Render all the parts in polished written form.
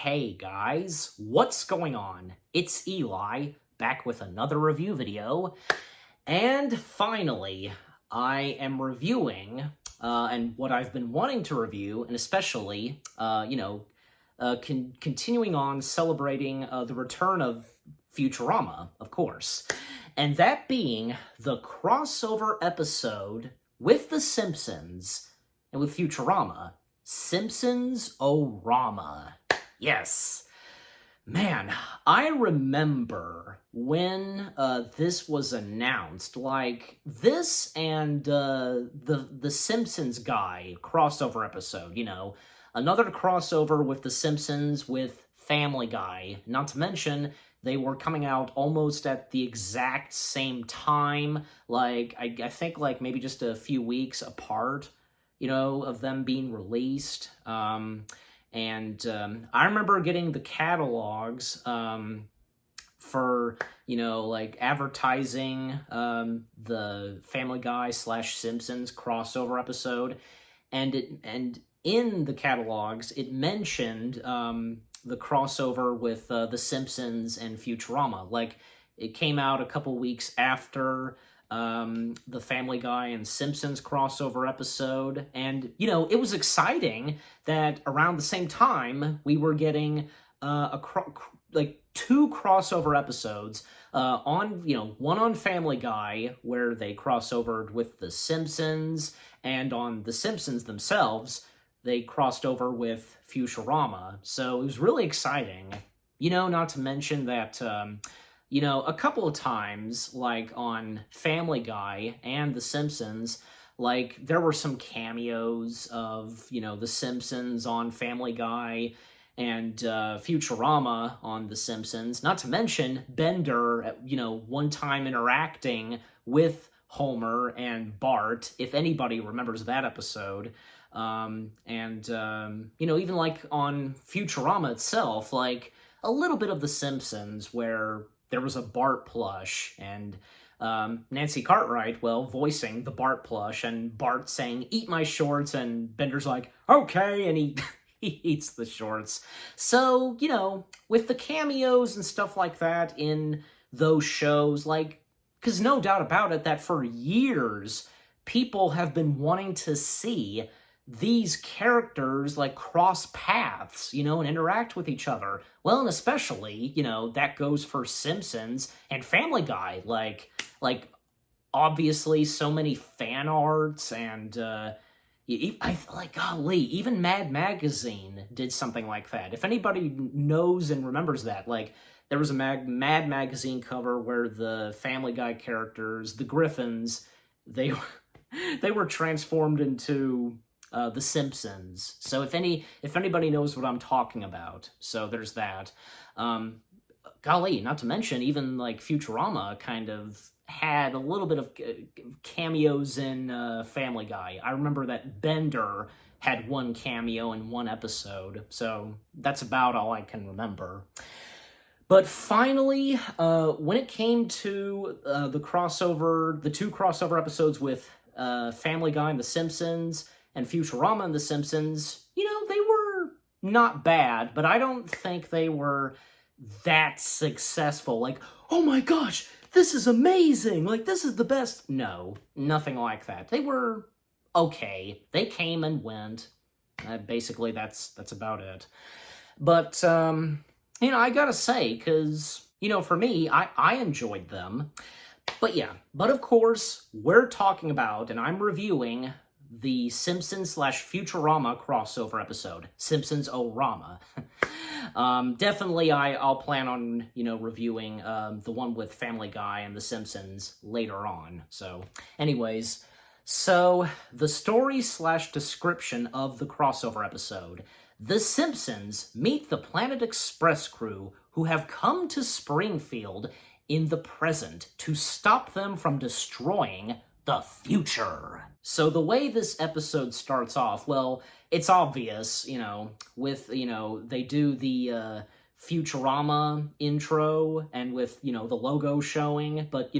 Hey guys, what's going on? It's Eli, back with another review video, and finally, I am reviewing, and what I've been wanting to review, and especially, continuing on celebrating the return of Futurama, of course, and that being the crossover episode with The Simpsons and with Futurama, Simpsons-O-Rama. Yes. Man, I remember when this was announced, like, this and the Simpsons guy crossover episode, another crossover with The Simpsons with Family Guy. Not to mention, they were coming out almost at the exact same time, like, I think, like, maybe just a few weeks apart, of them being released. I remember getting the catalogs for, like advertising the Family Guy / Simpsons crossover episode. And in the catalogs, it mentioned the crossover with The Simpsons and Futurama. Like, it came out a couple weeks after the Family Guy and Simpsons crossover episode, and it was exciting that around the same time we were getting two crossover episodes one on Family Guy where they crossovered with The Simpsons, and on The Simpsons themselves they crossed over with Futurama. So it was really exciting. Not to mention that a couple of times, like on Family Guy and The Simpsons, like, there were some cameos of, The Simpsons on Family Guy and Futurama on The Simpsons. Not to mention Bender, one time interacting with Homer and Bart, if anybody remembers that episode. Even like on Futurama itself, like, a little bit of The Simpsons where there was a Bart plush, and Nancy Cartwright, voicing the Bart plush, and Bart saying, "Eat my shorts," and Bender's like, "Okay," and he eats the shorts. So, with the cameos and stuff like that in those shows, like, because no doubt about it that for years, people have been wanting to see these characters, like, cross paths, and interact with each other. Well, and especially, that goes for Simpsons and Family Guy. Like, obviously, so many fan arts, and, golly, even Mad Magazine did something like that. If anybody knows and remembers that, like, there was a Mad Magazine cover where the Family Guy characters, the Griffins, they were transformed into The Simpsons. So if anybody knows what I'm talking about, so there's that. Golly, not to mention, even like Futurama kind of had a little bit of cameos in Family Guy. I remember that Bender had one cameo in one episode, so that's about all I can remember. But finally, when it came to the two crossover episodes with Family Guy and The Simpsons, and Futurama and The Simpsons, they were not bad, but I don't think they were that successful. Like, oh my gosh, this is amazing! Like, this is the best. No, nothing like that. They were okay. They came and went. Basically, that's about it. But, I gotta say, because, for me, I enjoyed them. But yeah, but of course, we're talking about, and I'm reviewing, the Simpsons / Futurama crossover episode, Simpsons-O-Rama. Definitely I'll plan on, reviewing the one with Family Guy and The Simpsons later on. So, anyways, the story / description of the crossover episode. The Simpsons meet the Planet Express crew who have come to Springfield in the present to stop them from destroying the future. So the way this episode starts off, well, it's obvious, with, they do the Futurama intro and with, the logo showing, but,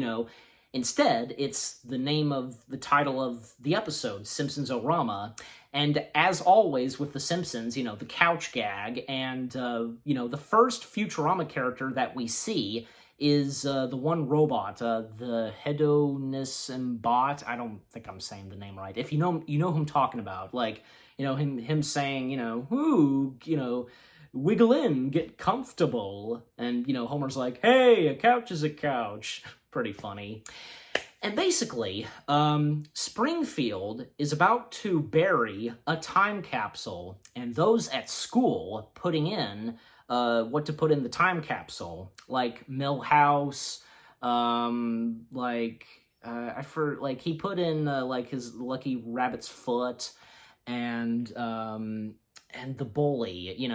instead, it's the name of the title of the episode, Simpsons-O-Rama, And as always with The Simpsons, the couch gag, and, the first Futurama character that we see is the one robot, the Hedonism bot. I don't think I'm saying the name right. If you know who I'm talking about. Like, him saying, "Ooh, wiggle in, get comfortable." And, Homer's like, "Hey, a couch is a couch." Pretty funny. And basically, Springfield is about to bury a time capsule, and those at school putting in what to put in the time capsule, like Millhouse, he put in his lucky rabbit's foot, and the bully,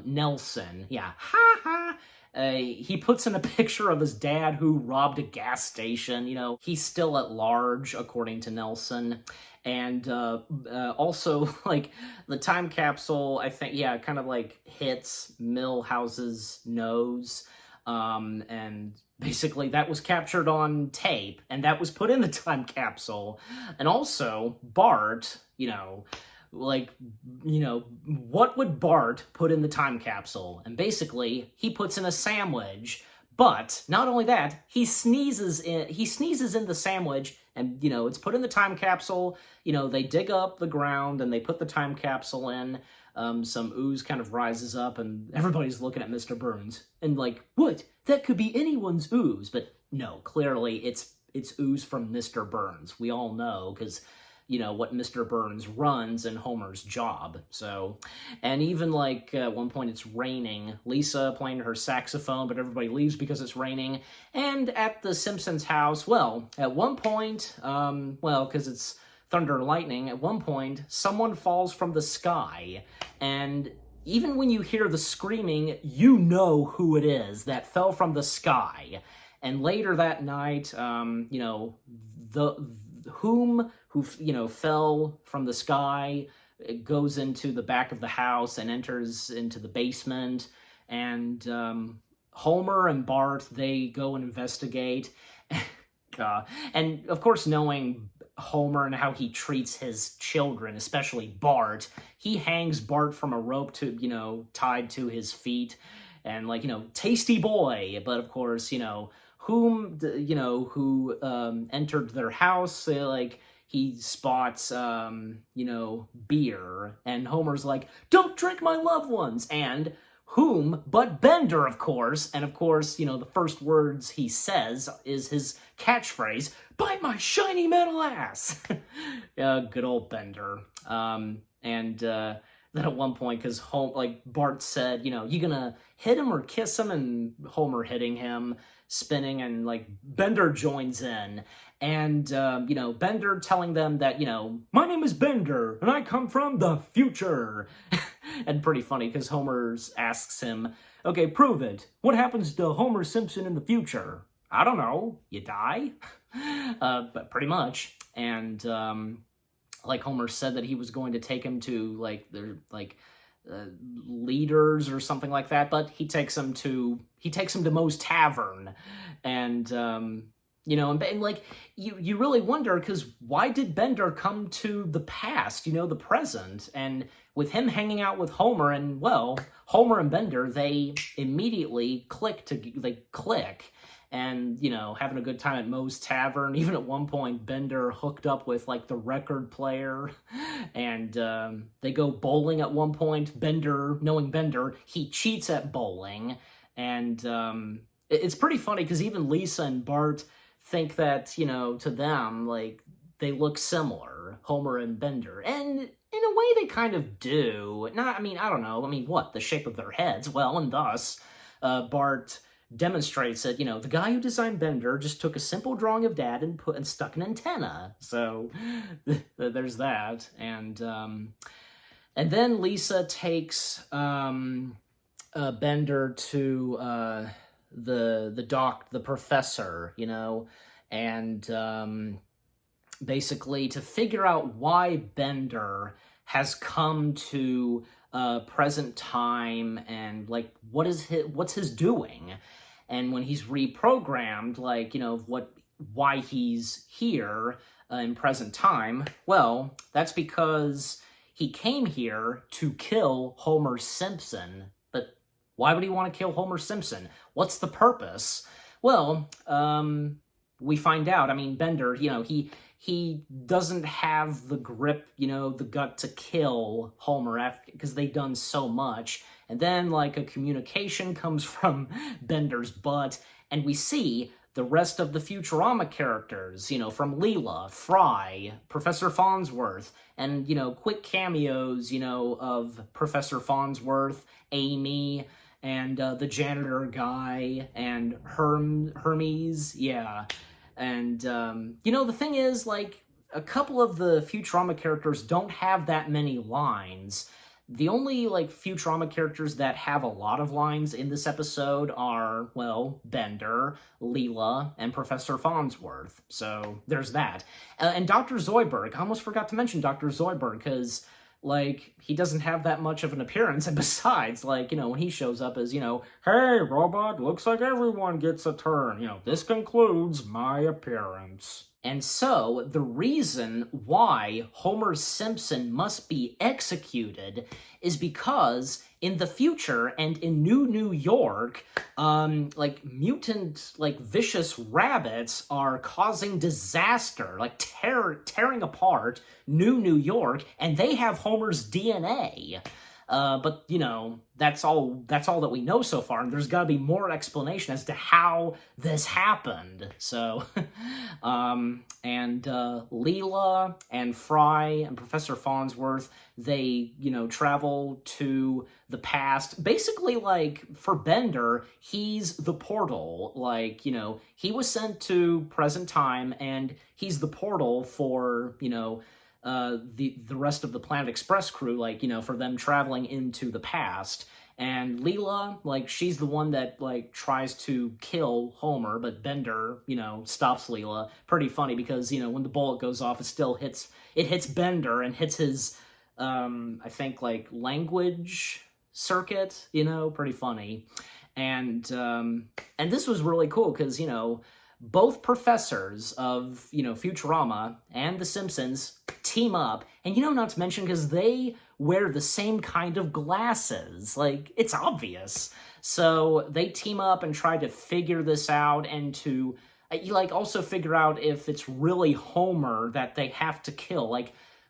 Nelson, yeah, ha ha. He puts in a picture of his dad who robbed a gas station. He's still at large, according to Nelson. And also, the time capsule, I think, yeah, kind of, hits Millhouse's nose. And basically that was captured on tape, and that was put in the time capsule. And also, Bart, what would Bart put in the time capsule? And basically, he puts in a sandwich. But not only that, he sneezes in the sandwich, and, it's put in the time capsule. They dig up the ground, and they put the time capsule in. Some ooze kind of rises up, and everybody's looking at Mr. Burns. And what? That could be anyone's ooze. But no, clearly it's ooze from Mr. Burns. We all know, because what Mr. Burns runs in Homer's job. So, and even at one point it's raining. Lisa playing her saxophone, but everybody leaves because it's raining. And at the Simpsons house, well, at one point, because it's thunder and lightning, at one point, someone falls from the sky. And even when you hear the screaming, you know who it is that fell from the sky. And later that night, who fell from the sky, goes into the back of the house and enters into the basement, and Homer and Bart, they go and investigate. And of course, knowing Homer and how he treats his children, especially Bart, he hangs Bart from a rope to, tied to his feet, and tasty boy. But of course, who entered their house, he spots, beer, and Homer's like, "Don't drink my loved ones," and whom but Bender, of course, and of course, the first words he says is his catchphrase, "Bite my shiny metal ass." Good old Bender. And then at one point, because Bart said, "You gonna hit him or kiss him?" And Homer hitting him, spinning, and Bender joins in. And, Bender telling them that, "My name is Bender, and I come from the future." And pretty funny, because Homer asks him, "Okay, prove it. What happens to Homer Simpson in the future?" "I don't know. You die?" But pretty much. And, Homer said that he was going to take him to, their, leaders or something like that, but he takes him to Moe's Tavern. And, you really wonder, because why did Bender come to the past, the present? And with him hanging out with Homer, and, well, Homer and Bender, they immediately click, and, having a good time at Moe's Tavern. Even at one point, Bender hooked up with, the record player, and they go bowling at one point. Bender, knowing Bender, he cheats at bowling, and it's pretty funny, because even Lisa and Bart think that, to them, they look similar, Homer and Bender. And in a way, they kind of do. I don't know. What? The shape of their heads? Well, and thus, Bart demonstrates that, the guy who designed Bender just took a simple drawing of Dad and stuck an antenna. So, there's that. And then Lisa takes Bender to the professor, and basically to figure out why Bender has come to present time, and what's his doing, and when he's reprogrammed, why he's here in present time. Well, that's because he came here to kill Homer Simpson. But why would he want to kill Homer Simpson? What's the purpose? Well, we find out. I mean, Bender, he doesn't have the grip, the gut to kill Homer after, because they've done so much. And then, like, a communication comes from Bender's butt, and we see the rest of the Futurama characters, from Leela, Fry, Professor Farnsworth, and, quick cameos, of Professor Farnsworth, Amy, and the janitor guy, and Hermes, yeah. And, the thing is, like, a couple of the Futurama characters don't have that many lines. The only, like, Futurama characters that have a lot of lines in this episode are, well, Bender, Leela, and Professor Farnsworth. So, there's that. And Dr. Zoidberg. I almost forgot to mention Dr. Zoidberg, because, like, he doesn't have that much of an appearance, and besides, like, when he shows up as, hey, robot, looks like everyone gets a turn. This concludes my appearance. And so, the reason why Homer Simpson must be executed is because in the future and in New York, mutant, vicious rabbits are causing disaster, tearing apart New York, and they have Homer's DNA. But, that's all that we know so far, and there's got to be more explanation as to how this happened. So, Leela and Fry and Professor Farnsworth, they, travel to the past. Basically, for Bender, he's the portal. He was sent to present time, and he's the portal for, the rest of the Planet Express crew, for them traveling into the past. And Leela, she's the one that, tries to kill Homer, but Bender, stops Leela. Pretty funny, because, when the bullet goes off, it hits Bender and hits his, I think, language circuit, pretty funny. And this was really cool, because, both professors of, Futurama and The Simpsons team up, and not to mention, because they wear the same kind of glasses. It's obvious. So they team up and try to figure this out, and to, also figure out if it's really Homer that they have to kill.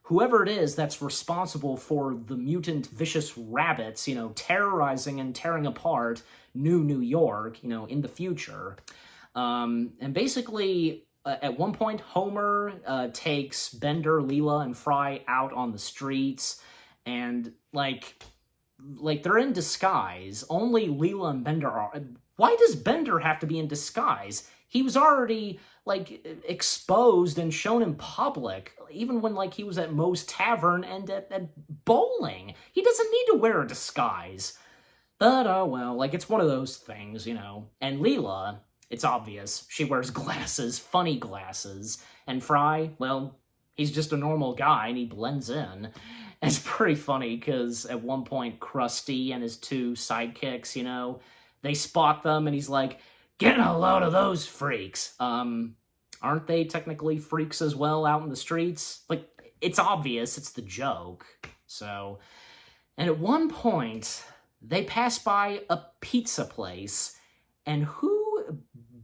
Whoever it is that's responsible for the mutant vicious rabbits, terrorizing and tearing apart New York, in the future. And basically, at one point, Homer takes Bender, Leela, and Fry out on the streets, and, they're in disguise. Only Leela and Bender are. Why does Bender have to be in disguise? He was already, exposed and shown in public, even when, he was at Moe's Tavern and at bowling. He doesn't need to wear a disguise. But, oh well, it's one of those things, And Leela, it's obvious, she wears glasses, funny glasses. And Fry, well, he's just a normal guy, and he blends in. And it's pretty funny, because at one point, Krusty and his two sidekicks, they spot them, and he's like, "Get a load of those freaks." Aren't they technically freaks as well out in the streets? It's obvious, it's the joke. So, and at one point, they pass by a pizza place, and who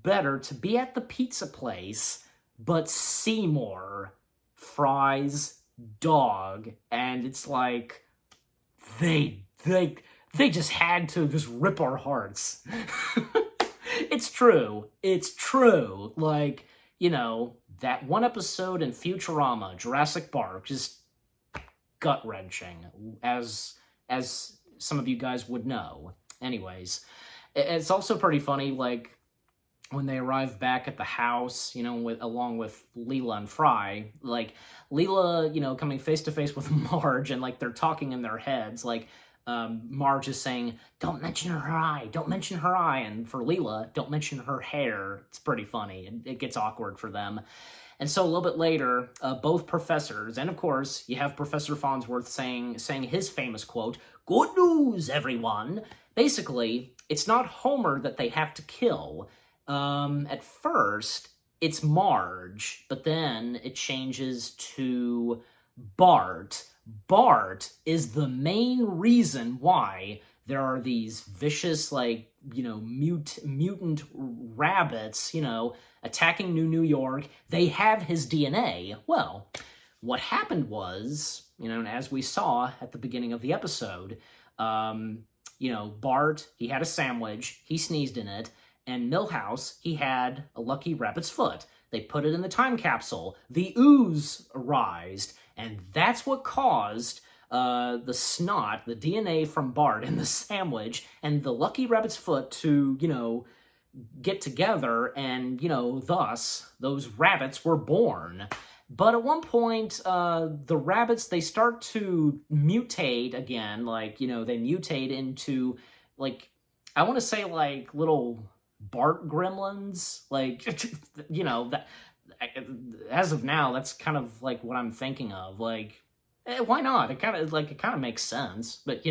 better to be at the pizza place but Seymour, Fry's dog? And it's they just had to just rip our hearts. It's true. That one episode in Futurama, Jurassic Park, just gut-wrenching, as some of you guys would know. Anyways, it's also pretty funny, when they arrive back at the house, along with Leela and Fry, Leela, coming face to face with Marge, and, they're talking in their heads, Marge is saying, "Don't mention her eye, don't mention her eye," and for Leela, "Don't mention her hair." It's pretty funny, and it gets awkward for them. And so a little bit later, both professors, and of course, you have Professor Farnsworth saying his famous quote, "Good news, everyone." Basically, it's not Homer that they have to kill. At first, it's Marge, but then it changes to Bart, Bart is the main reason why there are these vicious, like, mutant rabbits, attacking New York. They have his DNA. Well, what happened was, and as we saw at the beginning of the episode, Bart, he had a sandwich, he sneezed in it, and Milhouse, he had a lucky rabbit's foot. They put it in the time capsule. The ooze arised, and that's what caused the snot, the DNA from Bart in the sandwich, and the lucky rabbit's foot to, get together, and, thus, those rabbits were born. But at one point, the rabbits, they start to mutate again, like, they mutate into, like, I want to say, like, little Bart gremlins, like, that, as of now, that's kind of, like, what I'm thinking of, like, why not? It kind of makes sense, but,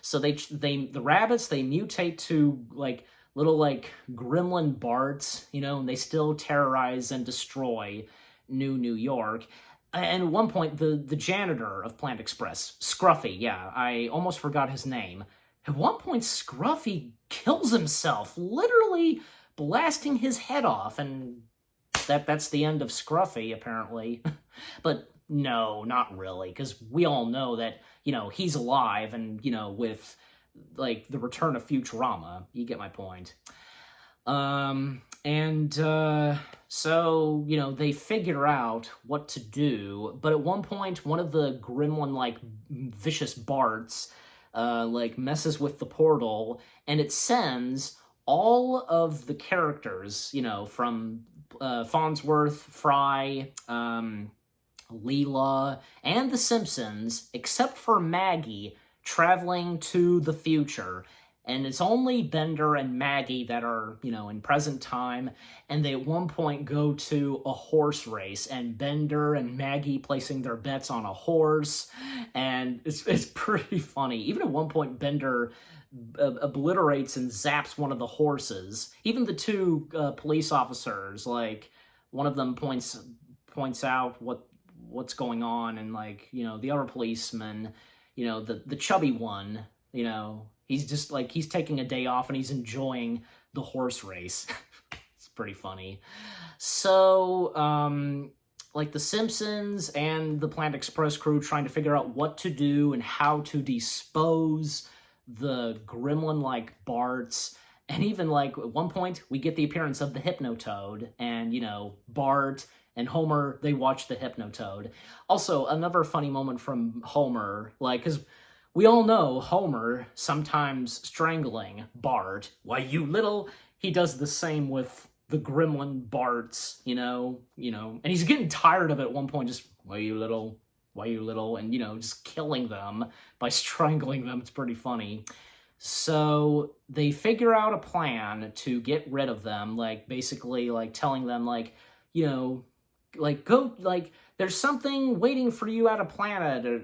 so the rabbits, they mutate to, like, little, like, gremlin Barts, and they still terrorize and destroy New York. And at one point, the janitor of Plant Express, Scruffy, yeah, I almost forgot his name. At one point, Scruffy kills himself, literally blasting his head off, and that's the end of Scruffy, apparently. But no, not really, because we all know that, he's alive, and, with, like, the return of Futurama. You get my point. So, they figure out what to do, but at one point, one of the gremlin-like vicious Barts, messes with the portal, and it sends all of the characters, from Farnsworth, Fry, Leela, and The Simpsons, except for Maggie, traveling to the future. And it's only Bender and Maggie that are, in present time, and they at one point go to a horse race, and Bender and Maggie placing their bets on a horse, and it's pretty funny. Even at one point, Bender obliterates and zaps one of the horses. Even the two police officers, like, one of them points out what's going on, and, like, the other policeman, the chubby one, he's just, like, he's taking a day off and he's enjoying the horse race. It's pretty funny. So, like, the Simpsons and the Plant Express crew trying to figure out what to do and how to dispose the gremlin-like Barts. And even, like, at one point, we get the appearance of the Hypnotoad, and, Bart and Homer, they watch the Hypnotoad. Also, another funny moment from Homer, like, because we all know Homer sometimes strangling Bart. Why, you little... He does the same with the gremlin Barts, and he's getting tired of it at one point, just, why you little, and, just killing them by strangling them. It's pretty funny. So they figure out a plan to get rid of them, like, basically, like, telling them, like, like, go, like, there's something waiting for you at a planet, or,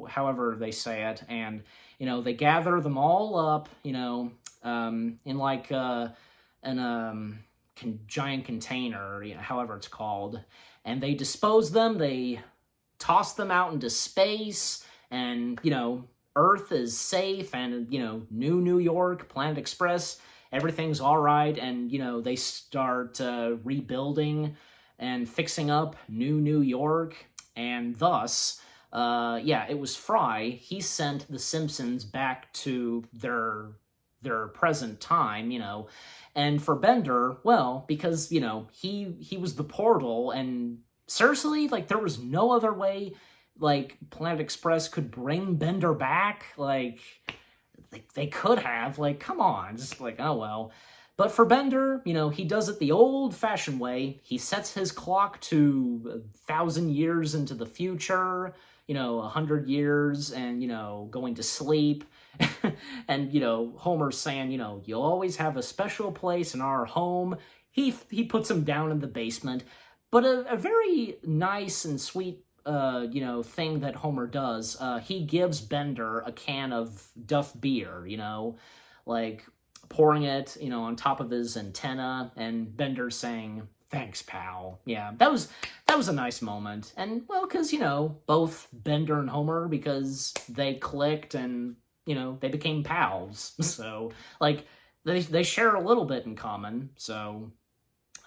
however they say it, and, they gather them all up, in, like, giant container, however it's called, and they dispose them, they toss them out into space, and, Earth is safe, and, New York, Planet Express, everything's all right, and, they start rebuilding and fixing up New York, and thus, it was Fry. He sent the Simpsons back to their present time, and for Bender, well, because, he was the portal, and seriously, like, there was no other way, like, Planet Express could bring Bender back, like, they could have, like, come on, just like, oh well. But for Bender, he does it the old-fashioned way. He sets his clock to 1,000 years into the future, 100 years, and, going to sleep. And, Homer's saying, you'll always have a special place in our home. He puts him down in the basement. But a very nice and sweet, thing that Homer does, he gives Bender a can of Duff beer, like, pouring it, on top of his antenna, and Bender saying, Thanks, pal. Yeah, that was a nice moment. And, well, because, both Bender and Homer, because they clicked and, they became pals. So, like, they share a little bit in common, so...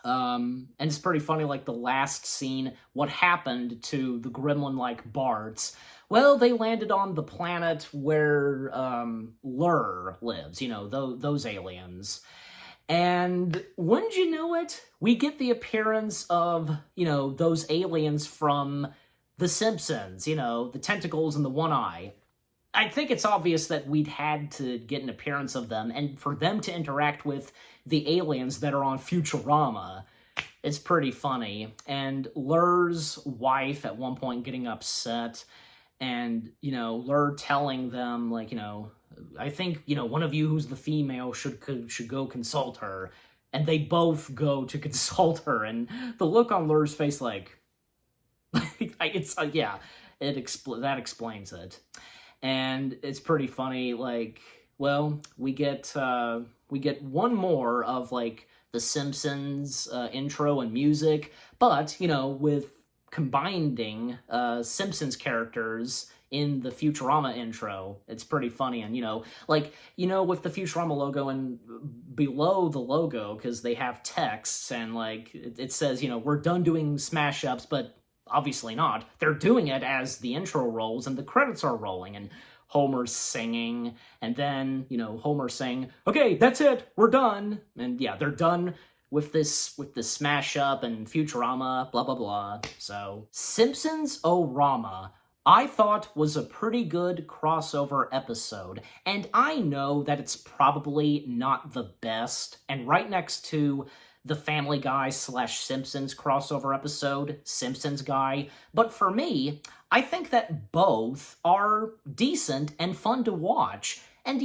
and it's pretty funny, like, the last scene, what happened to the gremlin-like Barts. Well, they landed on the planet where, Lur lives, those aliens. And wouldn't you know it, we get the appearance of, those aliens from The Simpsons, the tentacles and the one eye. I think it's obvious that we'd had to get an appearance of them, and for them to interact with the aliens that are on Futurama, it's pretty funny. And Lur's wife at one point getting upset, and, Lur telling them, like, I think, one of you who's the female should go consult her. And they both go to consult her, and the look on Lur's face, like, it's, yeah, that explains it. And it's pretty funny, like, well, we get one more of, like, the Simpsons intro and music, but, with combining Simpsons characters in the Futurama intro. It's pretty funny, and, with the Futurama logo and below the logo, because they have texts, and, like, it says, we're done doing smash-ups, but obviously not. They're doing it as the intro rolls and the credits are rolling, and Homer's singing, and then, Homer's saying, okay, that's it, we're done. And yeah, they're done with this smash up and Futurama, blah, blah, blah. So, Simpsons-O-Rama, I thought was a pretty good crossover episode, and I know that it's probably not the best, and right next to the Family Guy / Simpsons crossover episode, Simpsons Guy, but for me, I think that both are decent and fun to watch, and,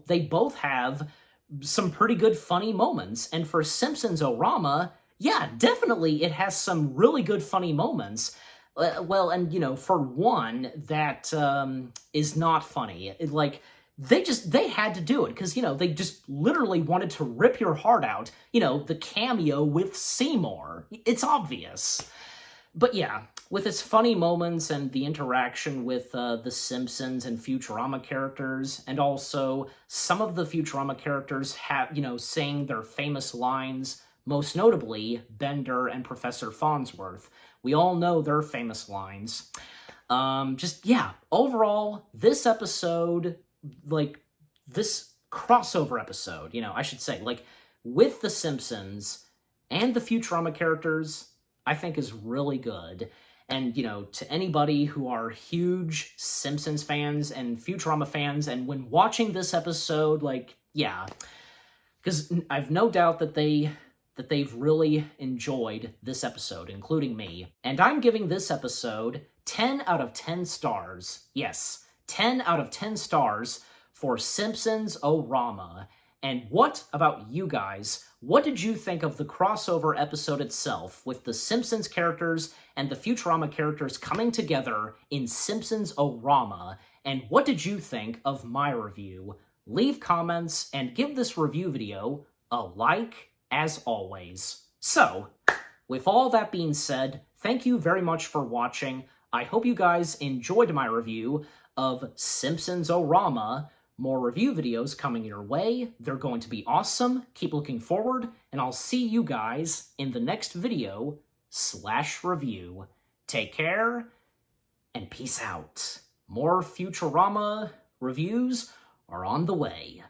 they both have some pretty good funny moments, and for Simpsons-O-Rama, yeah, definitely it has some really good funny moments. Well, and, for one that is not funny, they had to do it, because, they just literally wanted to rip your heart out, the cameo with Seymour. It's obvious. But yeah, with its funny moments and the interaction with the Simpsons and Futurama characters, and also some of the Futurama characters have, saying their famous lines, most notably Bender and Professor Farnsworth. We all know their famous lines. Overall, this episode, like, this crossover episode, I should say, like, with The Simpsons and the Futurama characters, I think is really good. And, to anybody who are huge Simpsons fans and Futurama fans, and when watching this episode, like, yeah, because I've no doubt that they've really enjoyed this episode, including me. And I'm giving this episode 10 out of 10 stars. Yes, 10 out of 10 stars for Simpsons-O-Rama. And what about you guys? What did you think of the crossover episode itself, with the Simpsons characters and the Futurama characters coming together in Simpsons-O-Rama? And what did you think of my review? Leave comments and give this review video a like, as always. So, with all that being said, thank you very much for watching. I hope you guys enjoyed my review of Simpsons-O-Rama. More review videos coming your way. They're going to be awesome. Keep looking forward, and I'll see you guys in the next video / review. Take care, and peace out. More Futurama reviews are on the way.